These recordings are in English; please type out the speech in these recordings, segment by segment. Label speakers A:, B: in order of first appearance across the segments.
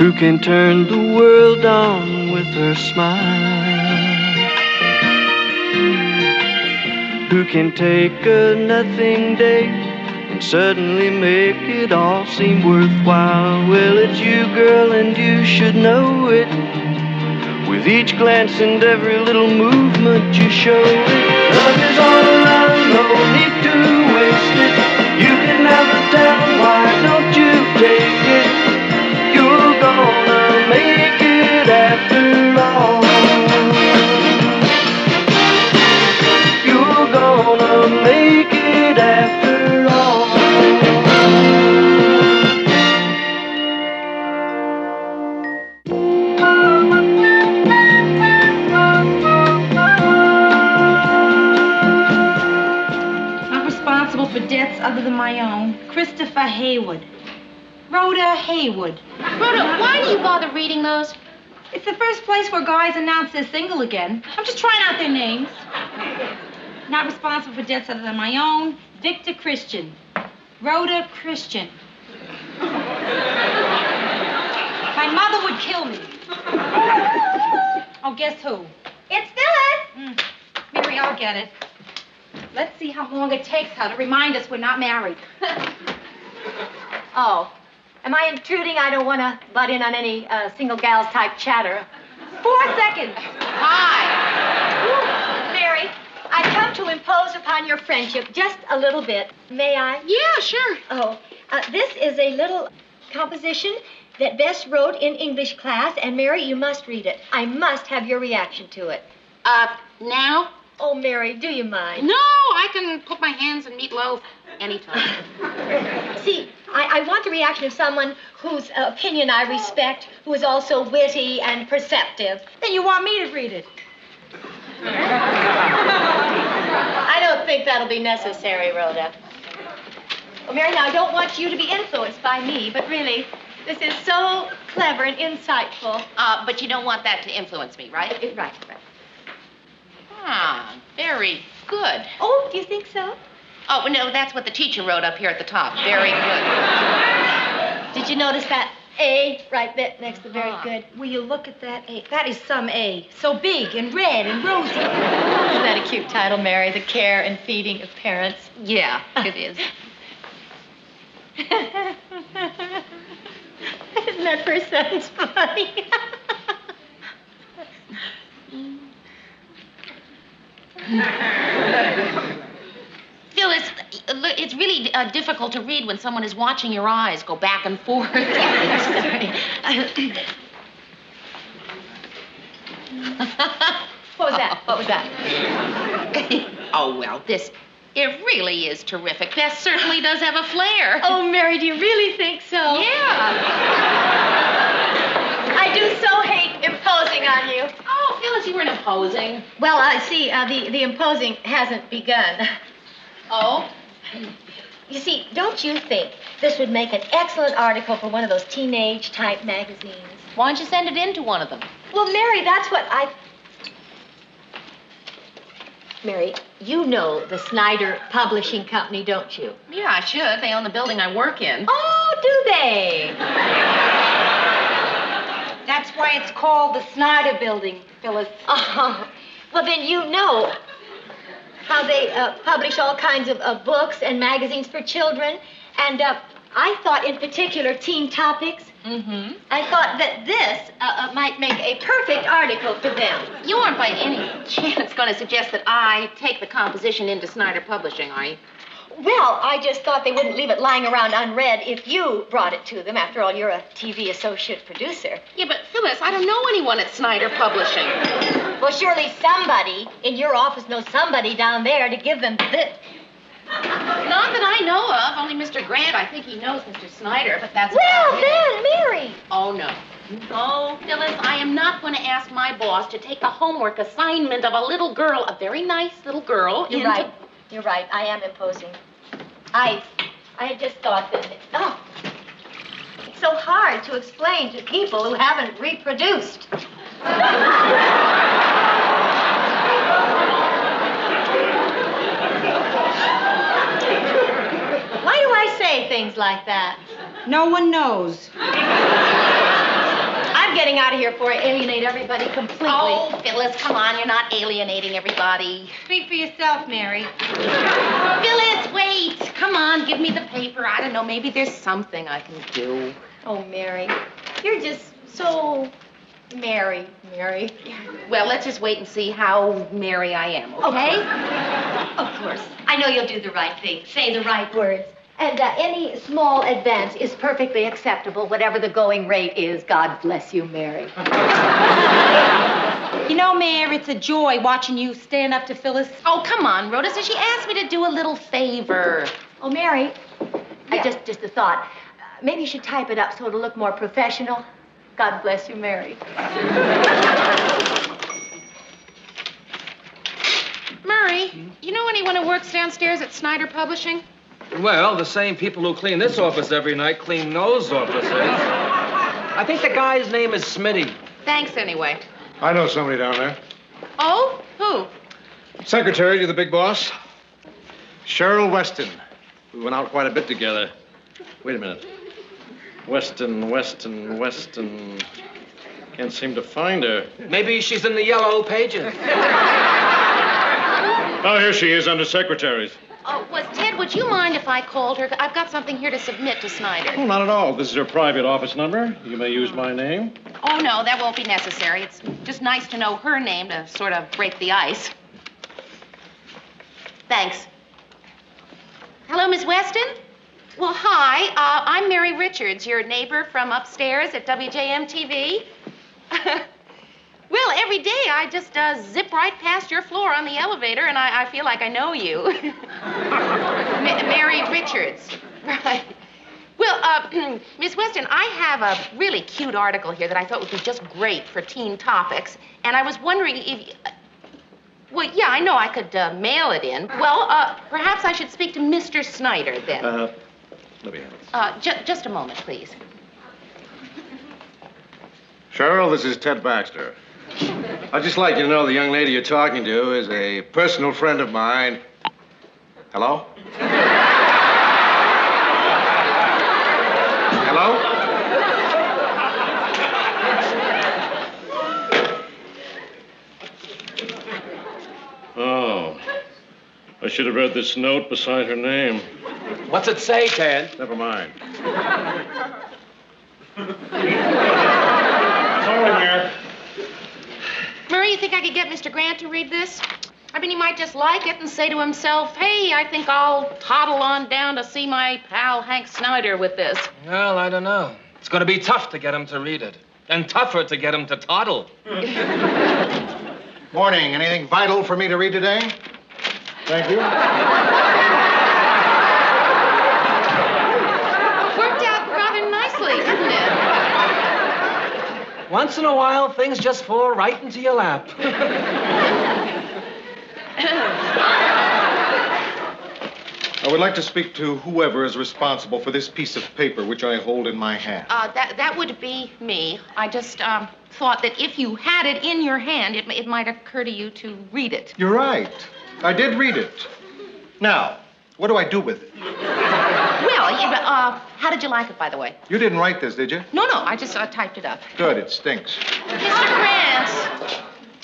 A: who can turn the world on with her smile, who can take a nothing day and suddenly make it all seem worthwhile. Well, it's you, girl, and you should know it. With each glance and every little movement you show it. Love is all around, no need to waste it. You can have the town, why don't you take it? You're gonna make it after all. You're gonna make it after all.
B: For debts other than my own. Christopher Haywood. Rhoda Haywood.
C: Rhoda, why do you bother reading those?
B: It's the first place where guys announce they're single again. I'm just trying out their names. Not responsible for debts other than my own. Victor Christian. Rhoda Christian. My mother would kill me. Oh, guess who?
D: It's Phyllis.
B: Mary, I'll get it. Let's see how long it takes her to remind us we're not married.
D: Oh, am I intruding? I don't want to butt in on any single gals type chatter.
B: 4 seconds.
D: Hi. Mary, I've come to impose upon your friendship just a little bit. May I?
C: Yeah, sure.
D: Oh, this is a little composition that Bess wrote in English class, and Mary, you must read it. I must have your reaction to it.
C: Now?
D: Oh, Mary, do you mind?
C: No, I can put my hands in meatloaf anytime.
D: See, I want the reaction of someone whose opinion I respect, who is also witty and perceptive.
B: Then you want me to read it?
D: I don't think that'll be necessary, Rhoda. Well, Mary, now, I don't want you to be influenced by me, but really, this is so clever and insightful.
C: But you don't want that to influence me, right?
D: Right.
C: Ah, very good.
D: Oh, do you think so?
C: Oh, no, that's what the teacher wrote up here at the top. Very good.
D: Did you notice that A right there next to very good?
B: Will you look at that A? That is some A. So big and red and rosy.
D: Isn't that a cute title, Mary? The care and feeding of parents.
C: Yeah, it is.
D: Isn't that first sentence funny?
C: Phyllis, it's really difficult to read when someone is watching your eyes go back and forth.
D: Sorry. What was that?
C: Oh, well, it really is terrific. Bess certainly does have a flair.
D: Oh, Mary, do you really think so?
C: Yeah.
D: I do so hate imposing on you.
C: Oh, Phyllis, you weren't imposing.
D: Well, I see, the imposing hasn't begun.
C: Oh?
D: You see, don't you think this would make an excellent article for one of those teenage-type magazines?
C: Why don't you send it in to one of them?
D: Well, Mary, that's what Mary, you know the Snyder Publishing Company, don't you?
C: Yeah, I should. They own the building I work in.
D: Oh, do they?
B: That's why it's called the Snyder Building, Phyllis.
D: Oh, well, then you know how they publish all kinds of books and magazines for children. And I thought in particular Teen Topics.
C: Mm-hmm.
D: I thought that this might make a perfect article for them.
C: You aren't by any chance going to suggest that I take the composition into Snyder Publishing, are you?
D: Well, I just thought they wouldn't leave it lying around unread if you brought it to them. After all, you're a TV associate producer.
C: Yeah, but Phyllis, I don't know anyone at Snyder Publishing.
D: Well, surely somebody in your office knows somebody down there to give them this.
C: Not that I know of. Only Mr. Grant. I think he knows Mr. Snyder, but that's...
D: Well, then, Mary.
C: Oh, no. No, Phyllis, I am not going to ask my boss to take a homework assignment of a little girl, a very nice little girl,
D: You're right. You're right. I am imposing. I had just thought that... Oh, it's so hard to explain to people who haven't reproduced. Why do I say things like that?
B: No one knows.
D: getting out of here before I alienate everybody completely.
C: Oh, Phyllis, come on. You're not alienating everybody.
B: Speak for yourself, Mary.
C: Phyllis, wait. Come on, give me the paper. I don't know. Maybe there's something I can do.
D: Oh, Mary, you're just so Mary.
C: Well, let's just wait and see how merry I am, okay?
D: Of course. I know you'll do the right thing, say the right words. And any small advance is perfectly acceptable, whatever the going rate is. God bless you, Mary.
B: You know, Mayor, it's a joy watching you stand up to Phyllis.
C: Oh, come on, Rhoda. So she asked me to do a little favor.
D: Oh, Mary, just a thought. Maybe you should type it up so it'll look more professional. God bless you, Mary.
C: Murray, you know anyone who works downstairs at Snyder Publishing?
E: Well, the same people who clean this office every night clean those offices. I think the guy's name is Smitty.
C: Thanks, anyway.
F: I know somebody down there.
C: Oh? Who?
F: Secretary to the big boss. Cheryl Weston. We went out quite a bit together. Wait a minute. Weston. Can't seem to find her.
E: Maybe she's in the yellow pages.
F: Oh, here she is under secretaries.
C: Oh, Ted, would you mind if I called her? I've got something here to submit to Snyder.
F: Oh, not at all. This is her private office number. You may use my name.
C: Oh, no, that won't be necessary. It's just nice to know her name to sort of break the ice. Thanks. Hello, Miss Weston? Well, hi. I'm Mary Richards, your neighbor from upstairs at WJM-TV. Well, every day I just zip right past your floor on the elevator, and I feel like I know you. Mary Richards. Right. Well, Miss Weston, I have a really cute article here that I thought would be just great for teen topics, and I was wondering if... Well, yeah, I know I could mail it in. Well, perhaps I should speak to Mr. Snyder, then.
F: Let me have it.
C: Just a moment, please.
F: Cheryl, this is Ted Baxter. I'd just like you to know the young lady you're talking to is a personal friend of mine. Hello? Hello? Oh. I should have read this note beside her name.
E: What's it say, Ted?
F: Never mind. Sorry, Mayor.
C: Murray, you think I could get Mr. Grant to read this? I mean, he might just like it and say to himself, hey, I think I'll toddle on down to see my pal Hank Snyder with this.
E: Well, I don't know. It's going to be tough to get him to read it. And tougher to get him to toddle.
F: Morning. Anything vital for me to read today? Thank you.
C: Worked out rather nicely, didn't it?
E: Once in a while, things just fall right into your lap.
F: I would like to speak to whoever is responsible for this piece of paper which I hold in my hand.
C: That would be me. I just thought that if you had it in your hand, it might occur to you to read it.
F: You're right. I did read it. Now, what do I do with it?
C: Well, how did you like it, by the way?
F: You didn't write this, did you?
C: No, I just typed it up.
F: Good, it stinks.
C: Mr. Grant,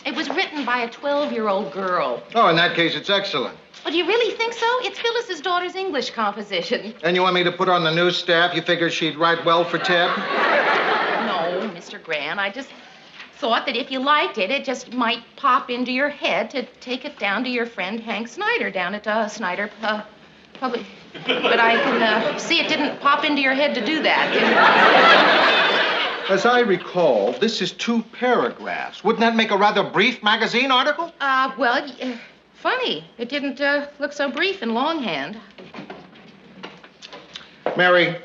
C: it was written by a 12-year-old girl.
F: Oh, in that case, it's excellent.
C: Oh, do you really think so? It's Phyllis's daughter's English composition.
F: And you want me to put her on the news staff? You figured she'd write well for Ted?
C: No, Mr. Grant, I just thought that if you liked it, it just might pop into your head to take it down to your friend Hank Snyder down at Snyder Public. But I can see it didn't pop into your head to do that.
F: As I recall, this is 2 paragraphs. Wouldn't that make a rather brief magazine article?
C: Funny. It didn't look so brief in longhand.
F: Mary,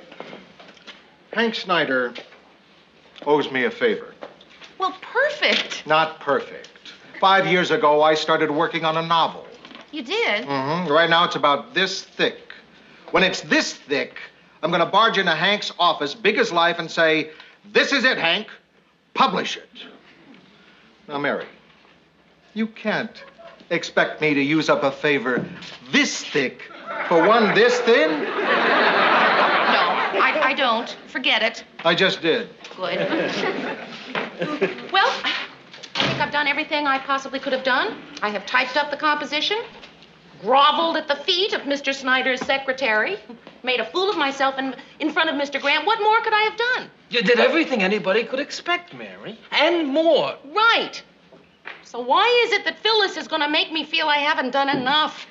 F: Hank Snyder owes me a favor.
C: Well, perfect.
F: Not perfect. 5 years ago, I started working on a novel.
C: You did?
F: Mm-hmm. Right now, it's about this thick. When it's this thick, I'm going to barge into Hank's office, big as life, and say, this is it, Hank. Publish it. Now, Mary, you can't expect me to use up a favor this thick for one this thin?
C: No, I don't. Forget it.
F: I just did.
C: Good. Well, I think I've done everything I possibly could have done. I have typed up the composition, groveled at the feet of Mr. Snyder's secretary, made a fool of myself in front of Mr. Grant. What more could I have done?
E: You did everything anybody could expect, Mary, and more.
C: Right. So why is it that Phyllis is going to make me feel I haven't done enough?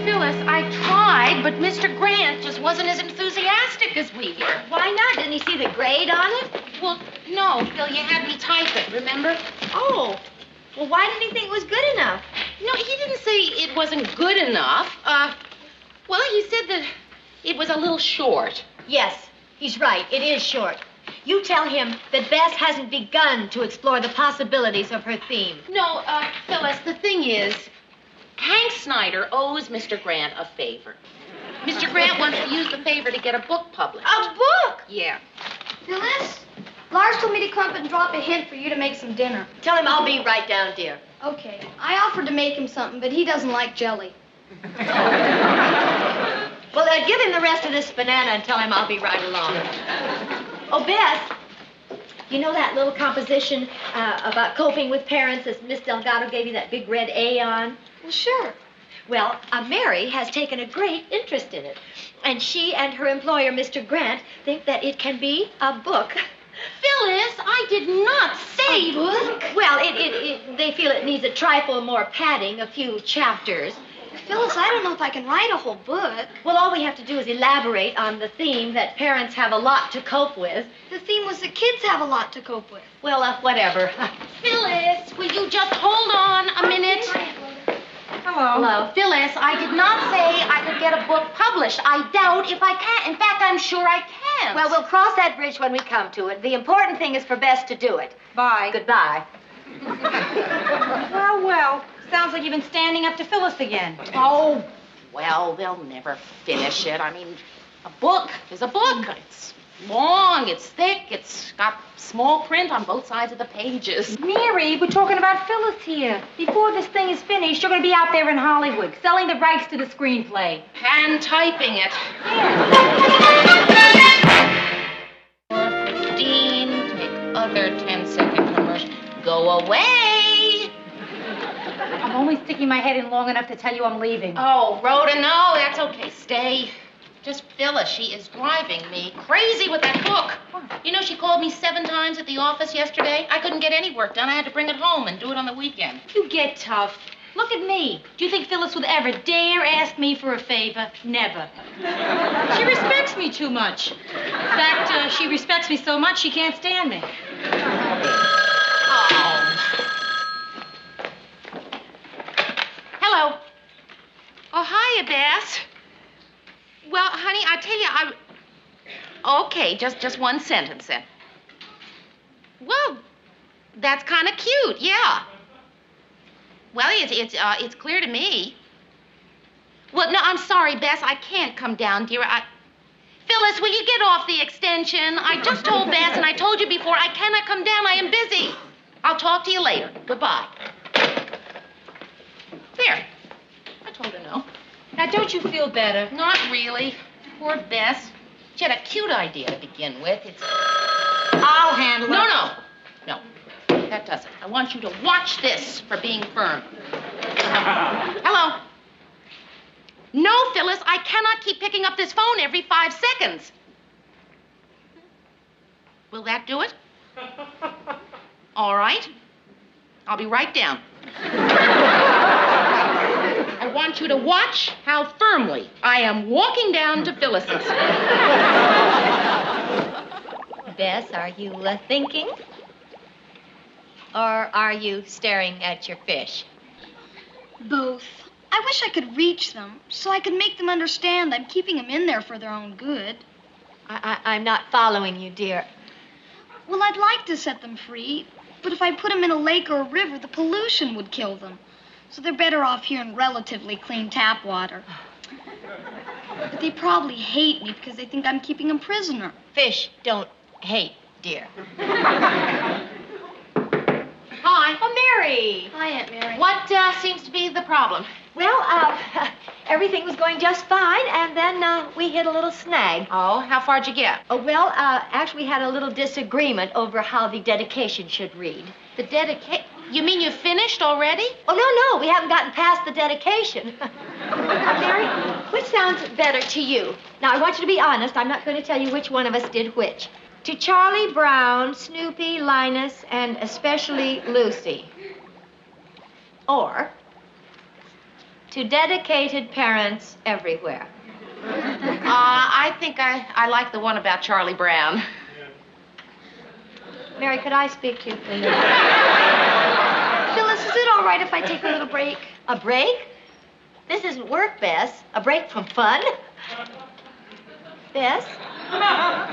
C: Phyllis, I tried, but Mr. Grant just wasn't as enthusiastic as we were.
D: Why not? Didn't he see the grade on it?
C: Well, no, Phil, you had me type it, remember?
D: Oh. Well, why didn't he think it was good enough?
C: No, he didn't say it wasn't good enough. Well, he said that it was a little short.
D: Yes, he's right. It is short. You tell him that Bess hasn't begun to explore the possibilities of her theme.
C: No, Phyllis, the thing is, Hank Snyder owes Mr. Grant a favor. Mr. Grant wants to use the favor to get a book published.
D: A book?
C: Yeah.
G: Phyllis, Lars told me to come up and drop a hint for you to make some dinner.
D: Tell him I'll be right down, dear.
G: Okay. I offered to make him something, but he doesn't like jelly.
D: Well, give him the rest of this banana and tell him I'll be right along. Oh, Bess, you know that little composition about coping with parents that Miss Delgado gave you that big red A on?
G: Well, sure.
D: Well, Mary has taken a great interest in it. And she and her employer, Mr. Grant, think that it can be a book.
C: Phyllis, I did not say
G: book.
D: Well, they feel it needs a trifle more padding, a few chapters.
G: Phyllis, I don't know if I can write a whole book.
D: Well, all we have to do is elaborate on the theme that parents have a lot to cope with.
G: The theme was that kids have a lot to cope with.
D: Well, whatever.
C: Phyllis, will you just hold on a minute?
B: Hello.
C: Hello. Phyllis, I did not say I could get a book published. I doubt if I can. In fact, I'm sure I can.
D: Well, we'll cross that bridge when we come to it. The important thing is for Bess to do it.
B: Bye.
D: Goodbye.
B: Well. Sounds like you've been standing up to Phyllis again.
C: Oh, well, they'll never finish it. I mean, a book is a book. It's long, it's thick, it's got small print on both sides of the pages.
B: Mary, we're talking about Phyllis here. Before this thing is finished, you're going to be out there in Hollywood, selling the rights to the screenplay.
C: Hand typing it. 15, take other 10-second commercial. Go away.
B: I'm only sticking my head in long enough to tell you I'm leaving.
C: Oh, Rhoda, no, that's okay. Stay. Just Phyllis, she is driving me crazy with that book. You know, she called me 7 times at the office yesterday. I couldn't get any work done. I had to bring it home and do it on the weekend.
B: You get tough. Look at me. Do you think Phyllis would ever dare ask me for a favor? Never. She respects me too much. In fact, she respects me so much she can't stand me.
C: Hello. Oh, hiya, Bess. Well, honey, I tell you, Okay, just one sentence then. Well, that's kind of cute, yeah. Well, it's clear to me. Well, no, I'm sorry, Bess, I can't come down, dear. Phyllis, will you get off the extension? I just told Bess, and I told you before, I cannot come down. I am busy. I'll talk to you later. Goodbye. There. I told her no.
B: Now, don't you feel better?
C: Not really. Poor Bess. She had a cute idea to begin with.
B: I'll handle it.
C: No. That does it. I want you to watch this for being firm. Hello. No, Phyllis, I cannot keep picking up this phone every 5 seconds. Will that do it? All right. I'll be right down. I want you to watch how firmly I am walking down to Phyllis's.
D: Bess, are you thinking? Or are you staring at your fish?
G: Both. I wish I could reach them, so I could make them understand I'm keeping them in there for their own good.
D: I'm not following you, dear.
G: Well, I'd like to set them free, but if I put them in a lake or a river, the pollution would kill them. So they're better off here in relatively clean tap water. But they probably hate me because they think I'm keeping them prisoner.
D: Fish don't hate, dear.
C: Hi.
D: Oh, Mary.
G: Hi, Aunt Mary.
C: What seems to be the problem?
D: Well, everything was going just fine, and then we hit a little snag.
C: Oh, how far'd you get?
D: Oh, well, actually, we had a little disagreement over how the dedication should read.
C: The dedicate. You mean you finished already?
D: Oh, no, we haven't gotten past the dedication. Mary, which sounds better to you? Now, I want you to be honest. I'm not going to tell you which one of us did which. To Charlie Brown, Snoopy, Linus, and especially Lucy. Or to dedicated parents everywhere.
C: I think I like the one about Charlie Brown.
D: Mary, could I speak to you, please?
G: Phyllis, is it all right if I take a little break?
D: A break? This isn't work, Bess. A break from fun? Bess?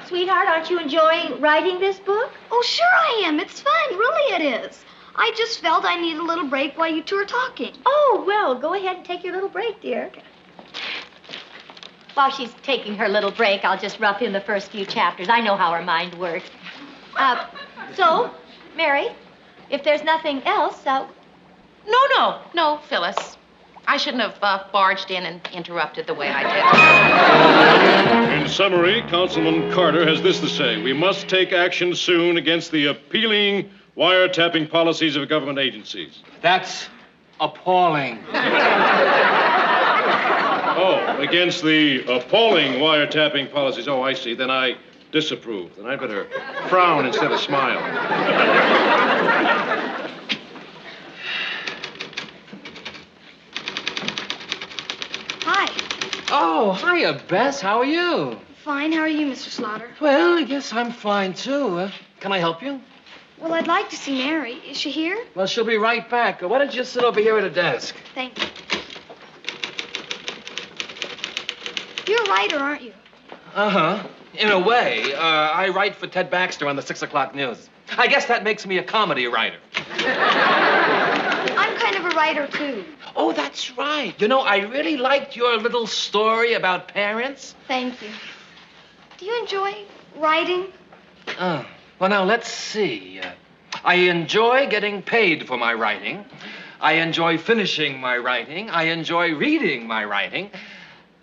D: Sweetheart, aren't you enjoying writing this book?
G: Oh, sure I am. It's fun. Really it is. I just felt I needed a little break while you two are talking.
D: Oh, well, go ahead and take your little break, dear. While she's taking her little break, I'll just rough in the first few chapters. I know how her mind works. So, Mary, if there's nothing else,
C: No, Phyllis. I shouldn't have barged in and interrupted the way I did.
H: In summary, Councilman Carter has this to say. We must take action soon against the appealing wiretapping policies of government agencies.
E: That's appalling.
H: Oh, against the appalling wiretapping policies. Oh, I see. Then I disapprove. Then I'd better frown instead of smile.
G: Hi.
E: Oh, hiya, Bess. How are you?
G: Fine. How are you, Mr. Slaughter?
E: Well, I guess I'm fine, too. Can I help you?
G: Well, I'd like to see Mary. Is she here?
E: Well, she'll be right back. Why don't you sit over here at a desk?
G: Thank you. You're a writer, aren't you?
E: Uh-huh. In a way. I write for Ted Baxter on the 6 o'clock news. I guess that makes me a comedy writer.
G: I'm kind of a writer, too.
E: Oh, that's right. You know, I really liked your little story about parents.
G: Thank you. Do you enjoy writing?
E: Well, now, let's see. I enjoy getting paid for my writing. I enjoy finishing my writing. I enjoy reading my writing.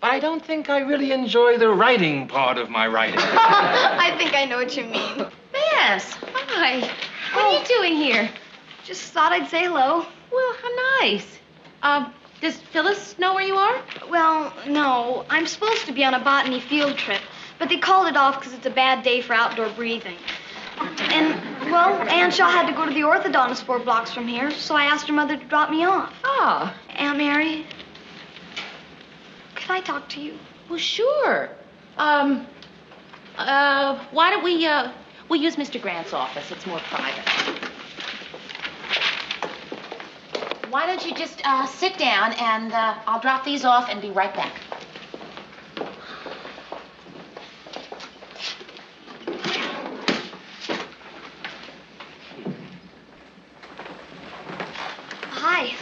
E: But I don't think I really enjoy the writing part of my writing.
G: I think I know what you mean.
C: Bess, hi. What are you doing here?
G: Just thought I'd say hello.
C: Well, how nice. Does Phyllis know where you are?
G: Well, no. I'm supposed to be on a botany field trip, but they called it off because it's a bad day for outdoor breathing. And, well, Aunt Shaw had to go to the orthodontist 4 blocks from here, so I asked her mother to drop me off.
C: Oh.
G: Aunt Mary, can I talk to you?
C: Well, sure. Why don't we'll use Mr. Grant's office. It's more private. Why don't you just sit down and I'll drop these off and be right back.
G: Hi.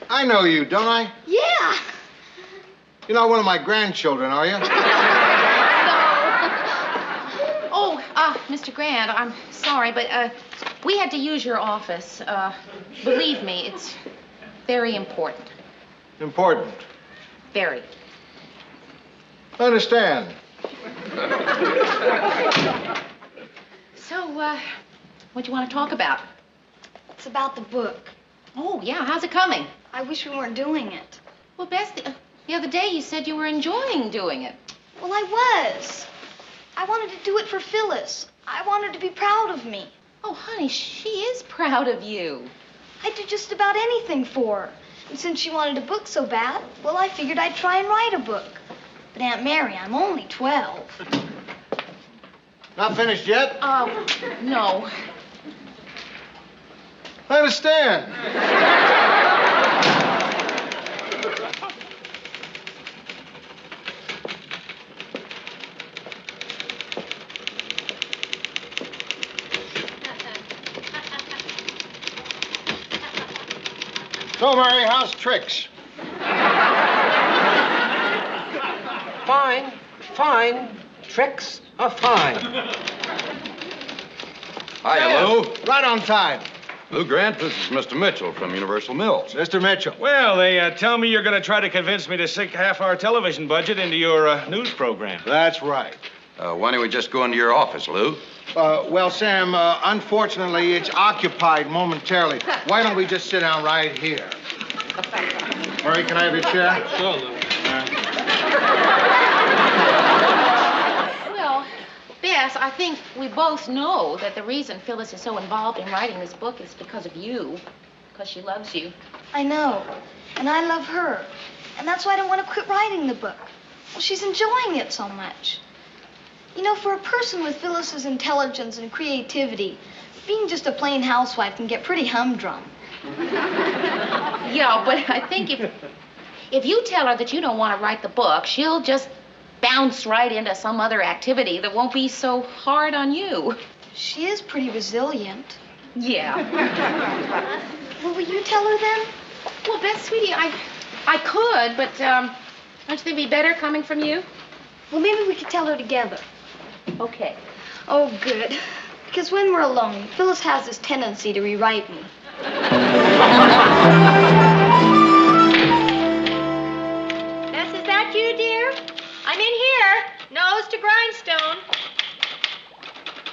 F: I know you, don't I?
G: Yeah.
F: You're not one of my grandchildren, are you?
C: Oh, Mr. Grant, I'm sorry, but we had to use your office. Believe me, it's very important.
F: Important.
C: Very.
F: I understand.
C: So, what do you want to talk about?
G: It's about the book.
C: Oh, yeah, how's it coming?
G: I wish we weren't doing it.
C: Well, Bess, the other day you said you were enjoying doing it.
G: Well, I was. I wanted to do it for Phyllis. I wanted to be proud of me.
C: Oh, honey, she is proud of you.
G: I'd do just about anything for her. And since she wanted a book so bad, well, I figured I'd try and write a book. But Aunt Mary, I'm only 12.
F: Not finished yet?
C: No.
F: I understand. So, Mary, how's tricks?
E: Fine. Tricks are fine.
I: Hi, Lou.
F: Right on time.
I: Lou Grant, this is Mr. Mitchell from Universal Mills.
F: Mr. Mitchell.
J: Well, they tell me you're going to try to convince me to sink half our television budget into your news program.
F: That's right.
I: Why don't we just go into your office, Lou?
F: Well, Sam, unfortunately, it's occupied momentarily. Why don't we just sit down right here? Murray, can I have your chair?
J: Sure, Lou.
C: Well, Bess, I think we both know that the reason Phyllis is so involved in writing this book is because of you, because she loves you.
G: I know. And I love her. And that's why I don't want to quit writing the book. Well, she's enjoying it so much. You know, for a person with Phyllis's intelligence and creativity, being just a plain housewife can get pretty humdrum.
C: Yeah, but I think if you tell her that you don't want to write the book, she'll just bounce right into some other activity that won't be so hard on you.
G: She is pretty resilient.
C: Yeah.
G: Well, will you tell her then?
C: Well, Bess, sweetie, I could, but don't you think it'd be better coming from you?
G: Well, maybe we could tell her together.
C: Okay.
G: Oh, good. Because when we're alone, Phyllis has this tendency to rewrite me.
D: Bess, is that you, dear? I'm in here. Nose to grindstone.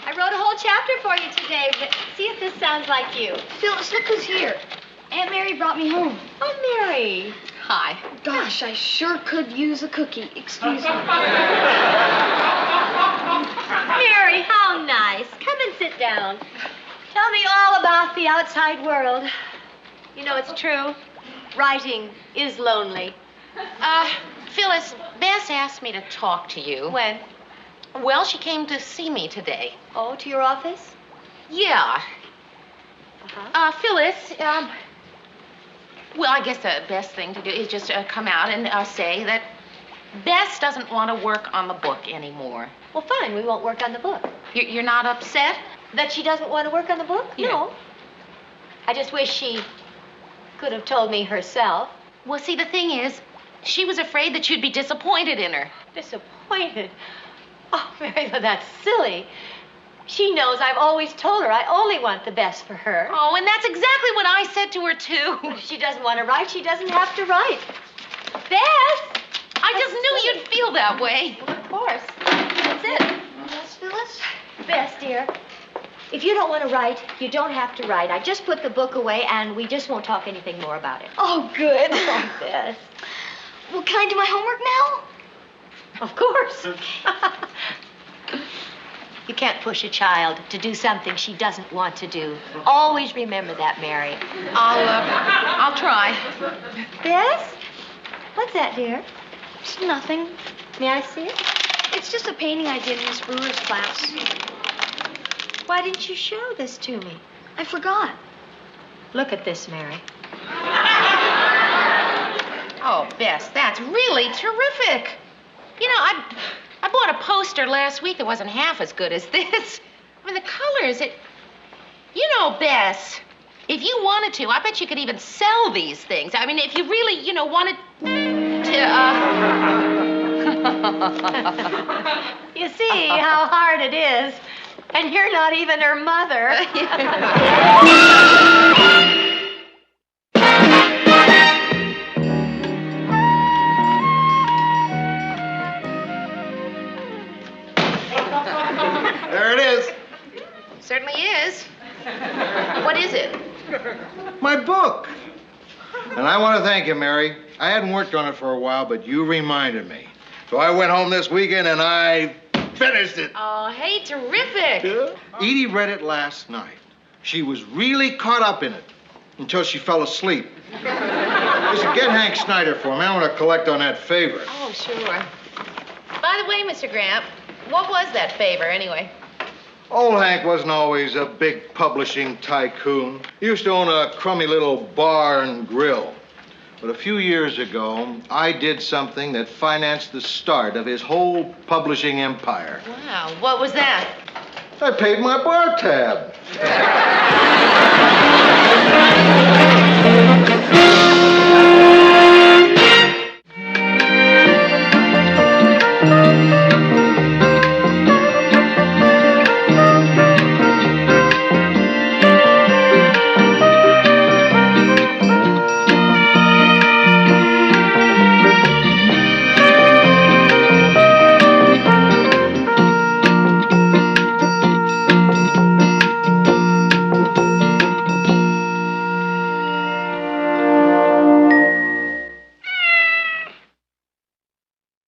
D: I wrote a whole chapter for you today, but see if this sounds like you.
G: Phyllis, look who's here. Aunt Mary brought me home.
D: Oh, Mary.
C: Hi.
G: Gosh, I sure could use a cookie. Excuse me.
D: Mary, how nice. Come and sit down. Tell me all about the outside world. You know, it's true. Writing is lonely.
C: Phyllis, Bess asked me to talk to you.
D: When?
C: Well, she came to see me today.
D: Oh, to your office?
C: Yeah.
D: Uh-huh.
C: Phyllis, well, I guess the best thing to do is just come out and say that Bess doesn't want to work on the book anymore.
D: Well, fine. We won't work on the book.
C: You're not upset?
D: That she doesn't want to work on the book?
C: Yeah.
D: No. I just wish she could have told me herself.
C: Well, see, the thing is, she was afraid that you'd be disappointed in her.
D: Disappointed? Oh, Mary, that's silly. She knows I've always told her I only want the best for her.
C: Oh, and that's exactly what I said to her, too.
D: If she doesn't want to write, she doesn't have to write. Bess!
C: I just knew you'd feel that way.
D: Well, of course. That's it.
G: Yes, Phyllis?
D: Bess, dear, if you don't want to write, you don't have to write. I just put the book away, and we just won't talk anything more about it.
G: Oh, good.
D: Oh, Bess.
G: Well, can I do my homework now?
D: Of course. You can't push a child to do something she doesn't want to do. Always remember that, Mary.
C: I'll try.
D: Bess? What's that, dear?
G: It's nothing.
D: May I see it?
G: It's just a painting I did in Miss Brewer's class.
D: Why didn't you show this to me?
G: I forgot.
D: Look at this, Mary.
C: Oh, Bess, that's really terrific. You know, I bought a poster last week that wasn't half as good as this. I mean, the colors, You know, Bess, if you wanted to, I bet you could even sell these things. I mean, if you really, wanted to,
D: You see how hard it is. And you're not even her mother.
F: There it is.
C: Certainly is. What is it?
F: My book. And I want to thank you, Mary. I hadn't worked on it for a while, but you reminded me. So I went home this weekend and I finished it.
C: Oh, hey, terrific.
F: Edie read it last night. She was really caught up in it until she fell asleep. Listen, get Hank Snyder for me. I want to collect on that favor.
C: Oh, sure. By the way, Mr. Gramp, what was that favor, anyway?
F: Old Hank wasn't always a big publishing tycoon. He used to own a crummy little bar and grill. But a few years ago, I did something that financed the start of his whole publishing empire.
C: Wow, what was that?
F: I paid my bar tab.